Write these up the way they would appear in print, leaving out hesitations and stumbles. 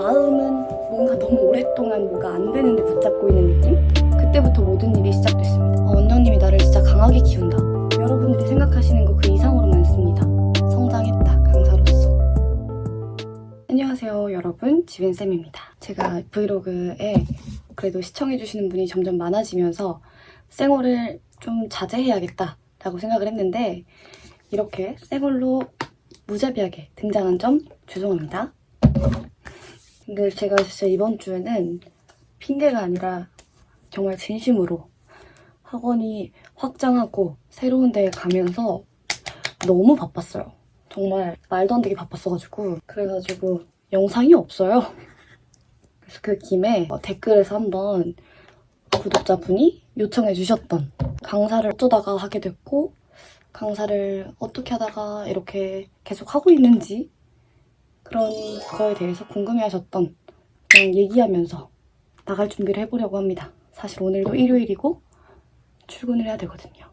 마음은 뭔가 너무 오랫동안 뭐가 안 되는데 붙잡고 있는 느낌? 그때부터 모든 일이 시작됐습니다. 원장님이 나를 진짜 강하게 키운다. 여러분들이 생각하시는 거 그 이상으로 많습니다. 성장했다, 강사로서. 안녕하세요 여러분, 지벤쌤입니다. 제가 브이로그에 그래도 시청해주시는 분이 점점 많아지면서 쌩얼을 좀 자제해야겠다 라고 생각을 했는데 이렇게 쌩얼로 무자비하게 등장한 점 죄송합니다. 근데 제가 진짜 이번 주에는 핑계가 아니라 정말 진심으로 학원이 확장하고 새로운 데에 가면서 너무 바빴어요. 정말 말도 안 되게 바빴어가지고 그래가지고 영상이 없어요. 그래서 그 김에 댓글에서 한번 구독자분이 요청해 주셨던 강사를 어쩌다가 하게 됐고 강사를 어떻게 하다가 이렇게 계속 하고 있는지 그런 거에 대해서 궁금해하셨던 그냥 얘기하면서 나갈 준비를 해보려고 합니다. 사실 오늘도 일요일이고 출근을 해야 되거든요.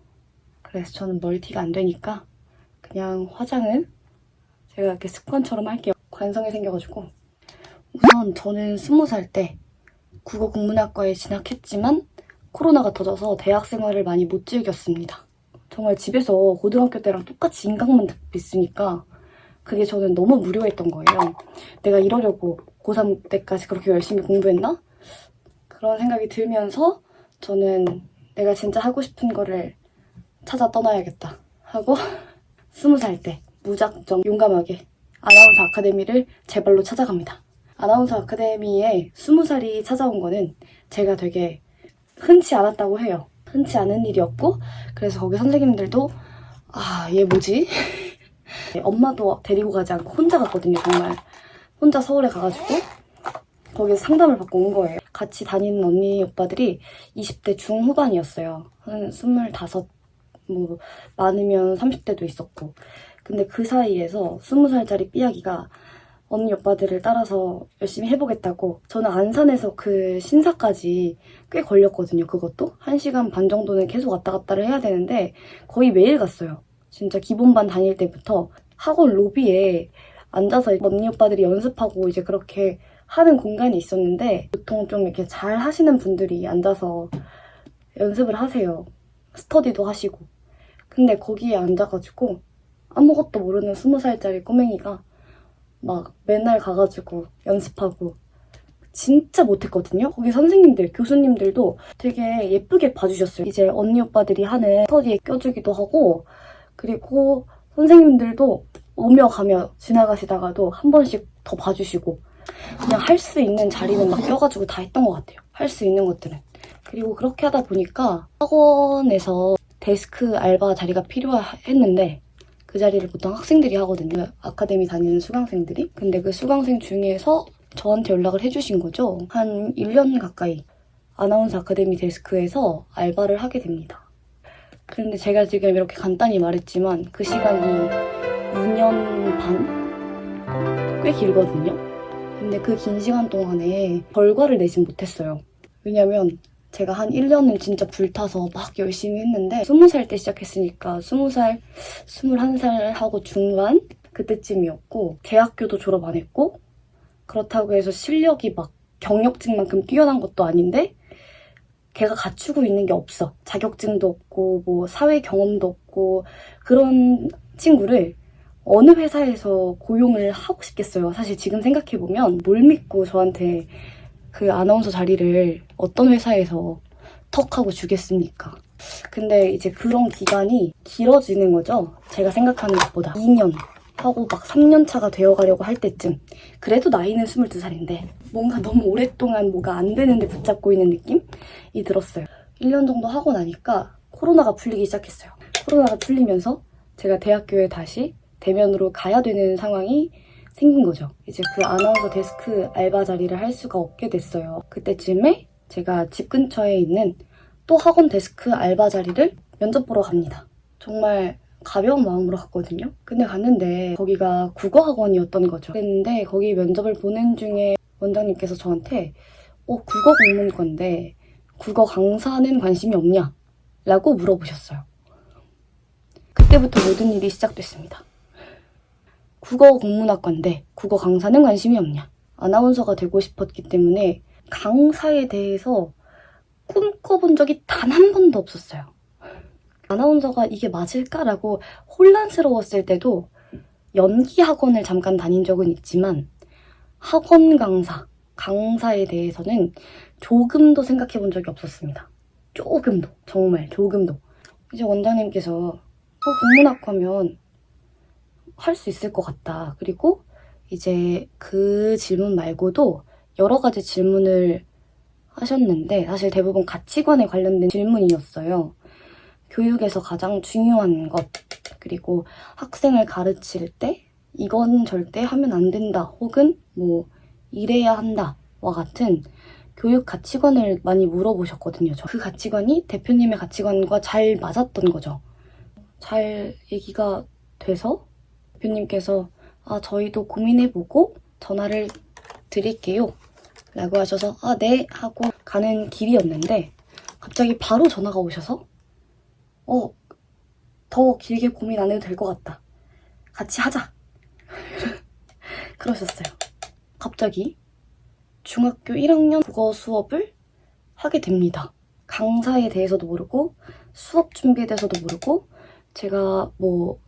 그래서 저는 멀티가 안 되니까 그냥 화장은 제가 이렇게 습관처럼 할게요. 관성이 생겨가지고 우선 저는 20살 때 국어국문학과에 진학했지만 코로나가 터져서 대학 생활을 많이 못 즐겼습니다. 정말 집에서 고등학교 때랑 똑같이 인강만 듣고 있으니까 그게 저는 너무 무료했던 거예요. 내가 이러려고 고3 때까지 그렇게 열심히 공부했나? 그런 생각이 들면서 저는 내가 진짜 하고 싶은 거를 찾아 떠나야겠다 하고 20살 때 무작정 용감하게 아나운서 아카데미를 제 발로 찾아갑니다. 아나운서 아카데미에 20살이 찾아온 거는 제가 되게 흔치 않았다고 해요. 흔치 않은 일이었고 그래서 거기 선생님들도 얘 뭐지? 엄마도 데리고 가지 않고 혼자 갔거든요. 정말 혼자 서울에 가가지고 거기서 상담을 받고 온 거예요. 같이 다니는 언니 오빠들이 20대 중후반이었어요. 한 25, 뭐 많으면 30대도 있었고 근데 그 사이에서 20살짜리 삐약이가 언니 오빠들을 따라서 열심히 해보겠다고 저는 안산에서 그 신사까지 꽤 걸렸거든요. 그것도 1시간 반 정도는 계속 왔다 갔다를 해야 되는데 거의 매일 갔어요. 진짜 기본반 다닐 때부터 학원 로비에 앉아서 언니 오빠들이 연습하고 이제 그렇게 하는 공간이 있었는데 보통 좀 이렇게 잘 하시는 분들이 앉아서 연습을 하세요. 스터디도 하시고. 근데 거기에 앉아가지고 아무것도 모르는 20살짜리 꼬맹이가 막 맨날 가가지고 연습하고 진짜 못했거든요. 거기 선생님들, 교수님들도 되게 예쁘게 봐주셨어요. 이제 언니 오빠들이 하는 스터디에 껴주기도 하고 그리고 선생님들도 오며 가며 지나가시다가도 한 번씩 더 봐주시고 그냥 할 수 있는 자리는 막 껴가지고 다 했던 것 같아요. 할 수 있는 것들은. 그리고 그렇게 하다 보니까 학원에서 데스크 알바 자리가 필요했는데 그 자리를 보통 학생들이 하거든요. 아카데미 다니는 수강생들이. 근데 그 수강생 중에서 저한테 연락을 해주신 거죠. 한 1년 가까이 아나운서 아카데미 데스크에서 알바를 하게 됩니다. 그런데 제가 지금 이렇게 간단히 말했지만 그 시간이 2년 반? 꽤 길거든요. 근데 그 긴 시간 동안에 결과를 내진 못했어요. 왜냐면 제가 한 1년은 진짜 불타서 막 열심히 했는데 20살 때 시작했으니까 20살, 21살 하고 중반? 그때쯤이었고 대학교도 졸업 안 했고 그렇다고 해서 실력이 막 경력직만큼 뛰어난 것도 아닌데 걔가 갖추고 있는 게 없어. 자격증도 없고 뭐 사회 경험도 없고 그런 친구를 어느 회사에서 고용을 하고 싶겠어요. 사실 지금 생각해보면 뭘 믿고 저한테 그 아나운서 자리를 어떤 회사에서 턱 하고 주겠습니까? 근데 이제 그런 기간이 길어지는 거죠. 제가 생각하는 것보다 2년 하고 막 3년 차가 되어가려고 할 때쯤 그래도 나이는 22살인데 뭔가 너무 오랫동안 뭐가 안 되는데 붙잡고 있는 느낌이 들었어요. 1년 정도 하고 나니까 코로나가 풀리기 시작했어요. 코로나가 풀리면서 제가 대학교에 다시 대면으로 가야 되는 상황이 생긴 거죠. 이제 그 아나운서 데스크 알바 자리를 할 수가 없게 됐어요. 그때쯤에 제가 집 근처에 있는 또 학원 데스크 알바 자리를 면접 보러 갑니다. 정말 가벼운 마음으로 갔거든요. 근데 갔는데 거기가 국어학원이었던 거죠. 그랬는데 거기 면접을 보는 중에 원장님께서 저한테 국어 공문과인데 국어 강사는 관심이 없냐? 라고 물어보셨어요. 그때부터 모든 일이 시작됐습니다. 국어 국문학과인데 국어 강사는 관심이 없냐? 아나운서가 되고 싶었기 때문에 강사에 대해서 꿈꿔본 적이 단 한 번도 없었어요. 아나운서가 이게 맞을까라고 혼란스러웠을 때도 연기 학원을 잠깐 다닌 적은 있지만 학원 강사에 대해서는 조금도 생각해 본 적이 없었습니다. 조금도, 정말 조금도. 이제 원장님께서 국문학과면 할 수 있을 것 같다. 그리고 이제 그 질문 말고도 여러 가지 질문을 하셨는데 사실 대부분 가치관에 관련된 질문이었어요. 교육에서 가장 중요한 것, 그리고 학생을 가르칠 때 이건 절대 하면 안 된다, 혹은 뭐 이래야 한다와 같은 교육 가치관을 많이 물어보셨거든요. 그 가치관이 대표님의 가치관과 잘 맞았던 거죠. 잘 얘기가 돼서 대표님께서 저희도 고민해보고 전화를 드릴게요 라고 하셔서 네 하고 가는 길이었는데 갑자기 바로 전화가 오셔서 더 길게 고민 안 해도 될 것 같다, 같이 하자 그러셨어요. 갑자기 중학교 1학년 국어 수업을 하게 됩니다. 강사에 대해서도 모르고 수업 준비에 대해서도 모르고 제가 뭐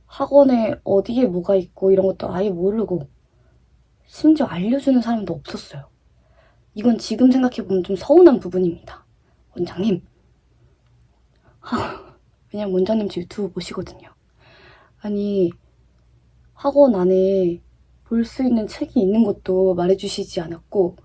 학원에 어디에 뭐가 있고 이런 것도 아예 모르고 심지어 알려주는 사람도 없었어요. 이건 지금 생각해보면 좀 서운한 부분입니다. 원장님. 왜냐면 원장님 제 유튜브 보시거든요. 아니, 학원 안에 볼 수 있는 책이 있는 것도 말해주시지 않았고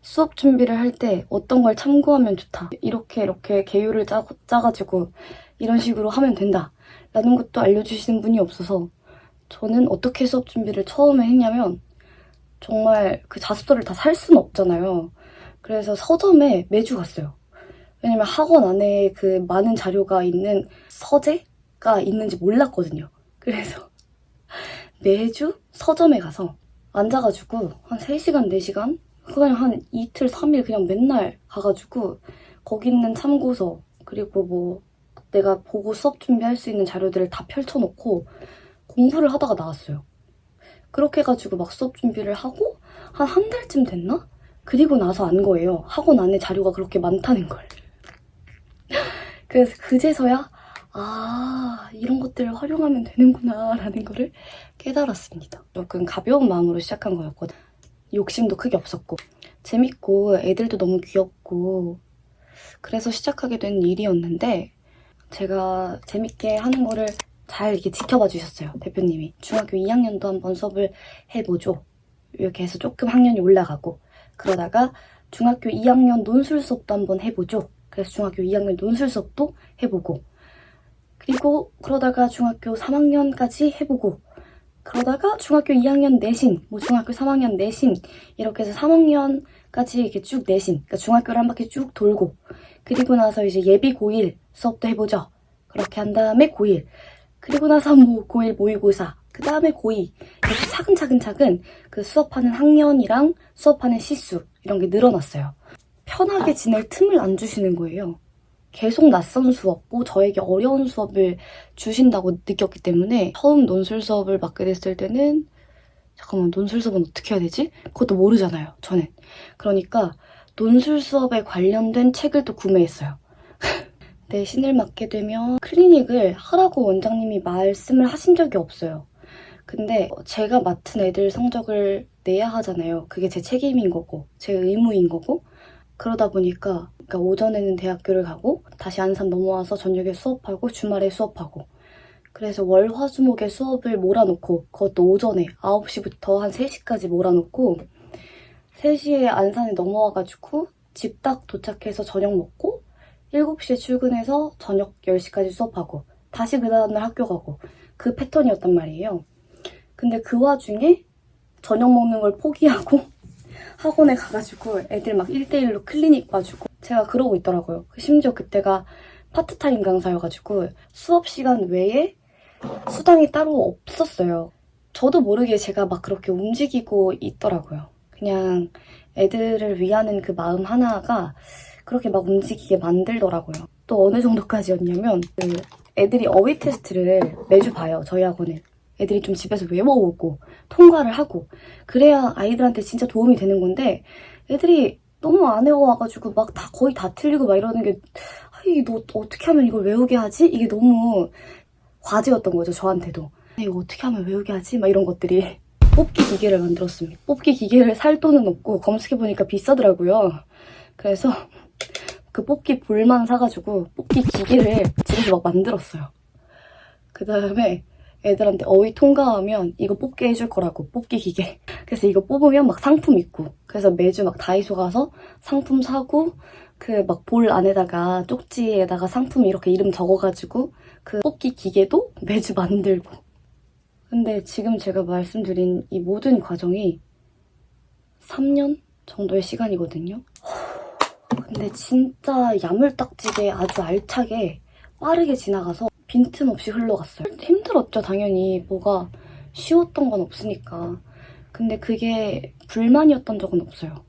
수업 준비를 할 때 어떤 걸 참고하면 좋다, 이렇게 계율을 짜가지고 이런 식으로 하면 된다 라는 것도 알려주시는 분이 없어서 저는 어떻게 수업 준비를 처음에 했냐면 정말 그 자습서를 다 살 수는 없잖아요. 그래서 서점에 매주 갔어요. 왜냐면 학원 안에 그 많은 자료가 있는 서재가 있는지 몰랐거든요. 그래서 매주 서점에 가서 앉아가지고 한 3시간, 4시간? 그냥 한 이틀, 3일 그냥 맨날 가가지고 거기 있는 참고서 그리고 뭐 내가 보고 수업 준비할 수 있는 자료들을 다 펼쳐놓고 공부를 하다가 나왔어요. 그렇게 해가지고 막 수업 준비를 하고 한 달쯤 됐나? 그리고 나서 안 거예요. 학원 안에 자료가 그렇게 많다는 걸. 그래서 그제서야 이런 것들을 활용하면 되는구나 라는 거를 깨달았습니다. 조금 가벼운 마음으로 시작한 거였거든. 욕심도 크게 없었고 재밌고 애들도 너무 귀엽고 그래서 시작하게 된 일이었는데 제가 재밌게 하는 거를 잘 이렇게 지켜봐 주셨어요. 대표님이 중학교 2학년도 한번 수업을 해보죠, 이렇게 해서 조금 학년이 올라가고 그러다가 중학교 2학년 논술 수업도 한번 해보죠. 그래서 중학교 2학년 논술 수업도 해보고 그리고 그러다가 중학교 3학년까지 해보고 그러다가 중학교 2학년 내신, 뭐 중학교 3학년 내신 이렇게 해서 3학년까지 이렇게 쭉 내신, 그러니까 중학교를 한 바퀴 쭉 돌고 그리고 나서 이제 예비 고1 수업도 해보죠. 그렇게 한 다음에 고1 그리고 나서 뭐 고1 모의고사 그 다음에 고2 이렇게 차근차근 그 수업하는 학년이랑 수업하는 시수 이런 게 늘어났어요. 편하게 지낼 틈을 안 주시는 거예요. 계속 낯선 수업, 저에게 어려운 수업을 주신다고 느꼈기 때문에 처음 논술 수업을 맡게 됐을 때는 잠깐만, 논술 수업은 어떻게 해야 되지? 그것도 모르잖아요, 저는. 그러니까 논술 수업에 관련된 책을 또 구매했어요. 내신을 맡게 되면 클리닉을 하라고 원장님이 말씀을 하신 적이 없어요. 근데 제가 맡은 애들 성적을 내야 하잖아요. 그게 제 책임인 거고 제 의무인 거고 그러다 보니까 그러니까 오전에는 대학교를 가고 다시 안산 넘어와서 저녁에 수업하고 주말에 수업하고 그래서 월, 화, 수, 목에 수업을 몰아놓고 그것도 오전에 9시부터 한 3시까지 몰아놓고 3시에 안산에 넘어와가지고 집 딱 도착해서 저녁 먹고 7시에 출근해서 저녁 10시까지 수업하고 다시 그 다음날 학교 가고 그 패턴이었단 말이에요. 근데 그 와중에 저녁 먹는 걸 포기하고 학원에 가가지고 애들 막 1대1로 클리닉 봐주고 제가 그러고 있더라고요. 심지어 그때가 파트타임 강사여가지고 수업 시간 외에 수당이 따로 없었어요. 저도 모르게 제가 막 그렇게 움직이고 있더라고요. 그냥 애들을 위하는 그 마음 하나가 그렇게 막 움직이게 만들더라고요. 또 어느 정도까지였냐면 애들이 어휘 테스트를 매주 봐요, 저희 학원은. 애들이 좀 집에서 외워오고 통과를 하고 그래야 아이들한테 진짜 도움이 되는 건데 애들이 너무 안 외워와가지고 막 다 거의 다 틀리고 막 이러는 게 아이 너 어떻게 하면 이걸 외우게 하지? 이게 너무 과제였던 거죠, 저한테도. 이거 어떻게 하면 외우게 하지? 막 이런 것들이. 뽑기 기계를 만들었습니다. 뽑기 기계를 살 돈은 없고 검색해보니까 비싸더라고요. 그래서 그 뽑기 볼만 사가지고 뽑기 기계를 집에서 막 만들었어요. 그 다음에 애들한테 어휘 통과하면 이거 뽑게 해줄 거라고, 뽑기 기계. 그래서 이거 뽑으면 막 상품 있고, 그래서 매주 막 다이소 가서 상품 사고 그 막 볼 안에다가 쪽지에다가 상품 이렇게 이름 적어가지고 그 뽑기 기계도 매주 만들고. 근데 지금 제가 말씀드린 이 모든 과정이 3년 정도의 시간이거든요. 근데 진짜 야물딱지게 아주 알차게 빠르게 지나가서 빈틈없이 흘러갔어요. 힘들었죠, 당연히. 뭐가 쉬웠던 건 없으니까. 근데 그게 불만이었던 적은 없어요.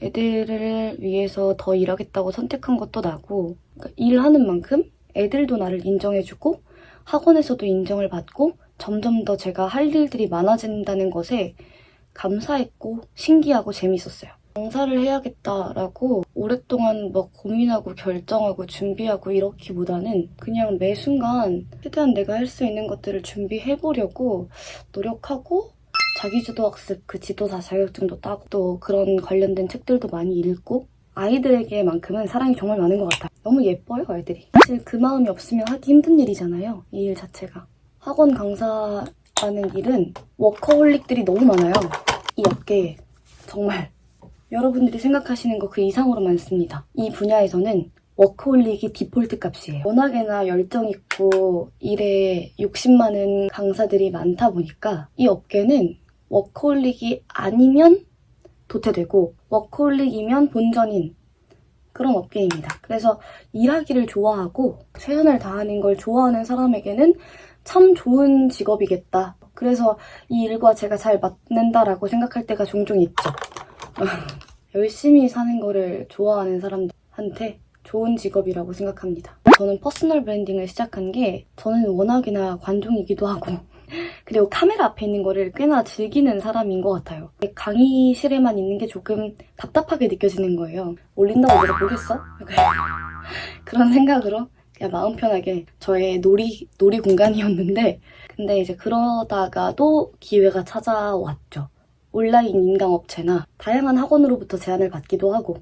애들을 위해서 더 일하겠다고 선택한 것도 나고, 그러니까 일하는 만큼 애들도 나를 인정해주고 학원에서도 인정을 받고 점점 더 제가 할 일들이 많아진다는 것에 감사했고 신기하고 재밌었어요. 강사를 해야겠다라고 오랫동안 막 고민하고 결정하고 준비하고 이렇기보다는 그냥 매 순간 최대한 내가 할 수 있는 것들을 준비해보려고 노력하고 자기주도 학습 그 지도사 자격증도 따고 또 그런 관련된 책들도 많이 읽고 아이들에게만큼은 사랑이 정말 많은 것 같아요. 너무 예뻐요, 아이들이. 사실 그 마음이 없으면 하기 힘든 일이잖아요, 이 일 자체가. 학원 강사라는 일은 워커홀릭들이 너무 많아요, 이 업계에. 정말 여러분들이 생각하시는 거 그 이상으로 많습니다. 이 분야에서는 워커홀릭이 디폴트 값이에요. 워낙에나 열정 있고 일에 욕심 많은 강사들이 많다 보니까 이 업계는 워커홀릭이 아니면 도태되고 워커홀릭이면 본전인 그런 업계입니다. 그래서 일하기를 좋아하고 최선을 다하는 걸 좋아하는 사람에게는 참 좋은 직업이겠다. 그래서 이 일과 제가 잘 맞는다라고 생각할 때가 종종 있죠. 열심히 사는 거를 좋아하는 사람들한테 좋은 직업이라고 생각합니다. 저는 퍼스널 브랜딩을 시작한 게 저는 워낙이나 관종이기도 하고 그리고 카메라 앞에 있는 거를 꽤나 즐기는 사람인 것 같아요. 강의실에만 있는 게 조금 답답하게 느껴지는 거예요. 올린다고 내가 보겠어? 그런 생각으로 그냥 마음 편하게 저의 놀이 공간이었는데 근데 이제 그러다가도 기회가 찾아왔죠. 온라인 인강업체나 다양한 학원으로부터 제안을 받기도 하고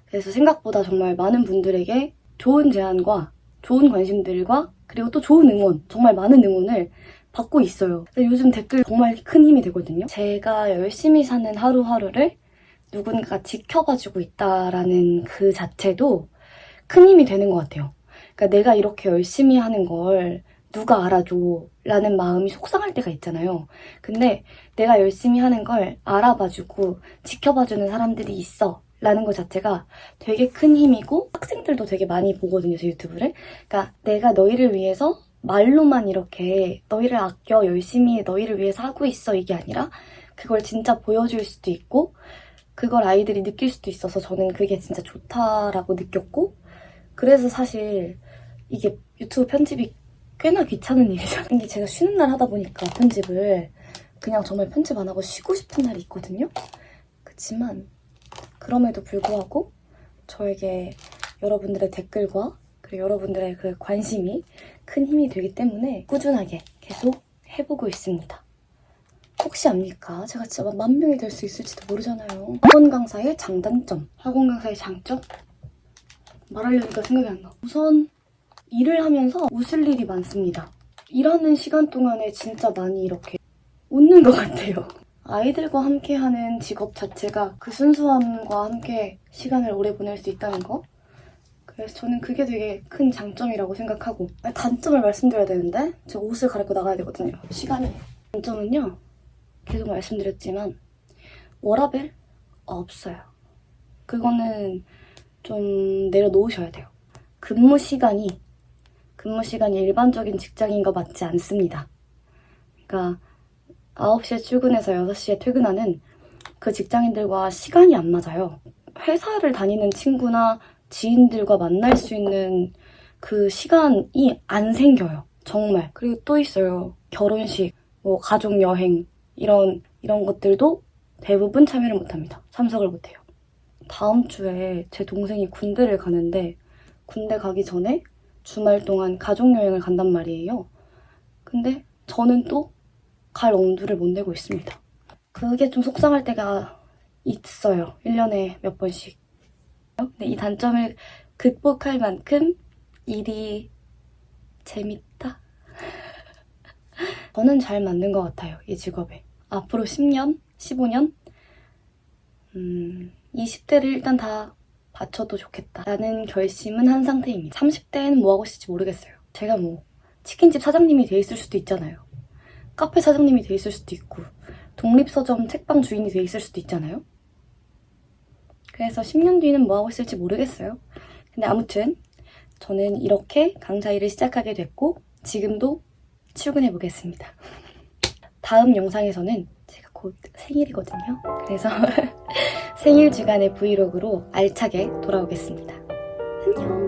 그래서 생각보다 정말 많은 분들에게 좋은 제안과 좋은 관심들과 그리고 또 좋은 응원, 정말 많은 응원을 받고 있어요. 요즘 댓글 정말 큰 힘이 되거든요. 제가 열심히 사는 하루하루를 누군가 지켜봐주고 있다라는 그 자체도 큰 힘이 되는 것 같아요. 그러니까 내가 이렇게 열심히 하는 걸 누가 알아줘 라는 마음이 속상할 때가 있잖아요. 근데 내가 열심히 하는 걸 알아봐주고 지켜봐주는 사람들이 있어 라는 것 자체가 되게 큰 힘이고 학생들도 되게 많이 보거든요, 제 유튜브를. 그러니까 내가 너희를 위해서 말로만 이렇게 너희를 아껴 열심히 너희를 위해서 하고 있어 이게 아니라 그걸 진짜 보여줄 수도 있고 그걸 아이들이 느낄 수도 있어서 저는 그게 진짜 좋다라고 느꼈고 그래서 사실 이게 유튜브 편집이 꽤나 귀찮은 일이잖아요. 근데 제가 쉬는 날 하다 보니까 편집을 그냥 정말 편집 안 하고 쉬고 싶은 날이 있거든요. 그치만 그럼에도 불구하고 저에게 여러분들의 댓글과 그리고 여러분들의 그 관심이 큰 힘이 되기 때문에 꾸준하게 계속 해보고 있습니다. 혹시 압니까? 제가 진짜 만명이 될 수 있을지도 모르잖아요. 학원 강사의 장단점, 학원 강사의 장점? 말하려니까 생각이 안 나. 우선 일을 하면서 웃을 일이 많습니다. 일하는 시간 동안에 진짜 많이 이렇게 웃는 것 같아요. 아이들과 함께하는 직업 자체가 그 순수함과 함께 시간을 오래 보낼 수 있다는 거? 그래서 저는 그게 되게 큰 장점이라고 생각하고 단점을 말씀드려야 되는데 저 옷을 갈아입고 나가야 되거든요. 시간이. 단점은요. 계속 말씀드렸지만 워라밸? 없어요. 그거는 좀 내려놓으셔야 돼요. 근무 시간이 일반적인 직장인과 맞지 않습니다. 그러니까 9시에 출근해서 6시에 퇴근하는 그 직장인들과 시간이 안 맞아요. 회사를 다니는 친구나 지인들과 만날 수 있는 그 시간이 안 생겨요. 정말. 그리고 또 있어요. 결혼식, 뭐 가족여행 이런 것들도 대부분 참여를 못합니다. 참석을 못해요. 다음 주에 제 동생이 군대를 가는데 군대 가기 전에 주말 동안 가족여행을 간단 말이에요. 근데 저는 또 갈 엄두를 못 내고 있습니다. 그게 좀 속상할 때가 있어요. 1년에 몇 번씩. 근데 이 단점을 극복할 만큼 일이 재밌다? 저는 잘 맞는 것 같아요, 이 직업에. 앞으로 10년, 15년? 20대를 일단 다 바쳐도 좋겠다라는 결심은 한 상태입니다. 30대에는 뭐 하고 있을지 모르겠어요. 제가 뭐 치킨집 사장님이 돼 있을 수도 있잖아요. 카페 사장님이 돼 있을 수도 있고 독립서점 책방 주인이 돼 있을 수도 있잖아요. 그래서 10년 뒤는 뭐 하고 있을지 모르겠어요. 근데 아무튼 저는 이렇게 강사 일을 시작하게 됐고 지금도 출근해 보겠습니다. 다음 영상에서는 제가 곧 생일이거든요. 그래서 생일 주간의 브이로그로 알차게 돌아오겠습니다. 안녕!